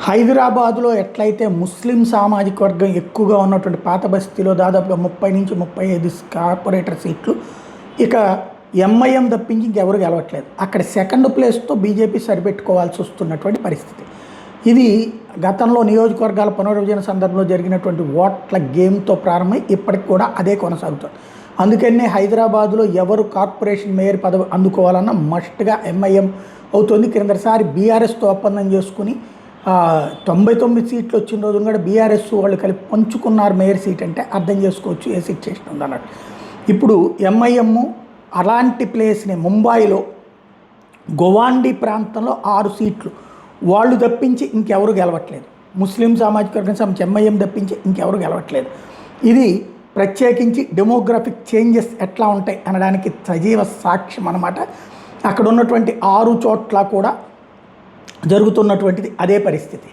హైదరాబాదులో ఎట్లయితే ముస్లిం సామాజిక వర్గం ఎక్కువగా ఉన్నటువంటి పాత బస్తీలో దాదాపుగా 30 నుంచి 35 కార్పొరేటర్ సీట్లు, ఇక ఎంఐఎం తప్పించి ఇంకెవరు గెలవట్లేదు. అక్కడ సెకండ్ ప్లేస్తో బీజేపీ సరిపెట్టుకోవాల్సి వస్తున్నటువంటి పరిస్థితి. ఇది గతంలో నియోజకవర్గాల పునర్విభజన సందర్భంలో జరిగినటువంటి ఓట్ల గేమ్తో ప్రారంభమై ఇప్పటికి కూడా అదే కొనసాగుతుంది. అందుకనే హైదరాబాదులో ఎవరు కార్పొరేషన్ మేయర్ పదవి అందుకోవాలన్నా మస్ట్గా ఎంఐఎం అవుతుంది. క్రిందసారి బీఆర్ఎస్తో ఒప్పందం చేసుకుని 99 సీట్లు వచ్చిన రోజున కూడా బీఆర్ఎస్ వాళ్ళు కలిపి పంచుకున్నారు మేయర్ సీట్. అంటే అర్థం చేసుకోవచ్చు ఏ సిచ్యుయేషన్ ఉందన్నట్టు. ఇప్పుడు ఎంఐఎం అలాంటి ప్లేస్ని ముంబైలో గోవాండి ప్రాంతంలో 6 సీట్లు వాళ్ళు తప్పించి ఇంకెవరు గెలవట్లేదు. ముస్లిం సామాజిక వర్గం సంబంధించి ఎంఐఎం తప్పించి ఇంకెవరు గెలవట్లేదు. ఇది ప్రత్యేకించి డెమోగ్రఫిక్ చేంజెస్ ఎట్లా ఉంటాయి అనడానికి సజీవ సాక్ష్యం అన్నమాట. అక్కడ ఉన్నటువంటి 6 చోట్ల కూడా జరుగుతున్నటువంటిది అదే పరిస్థితి.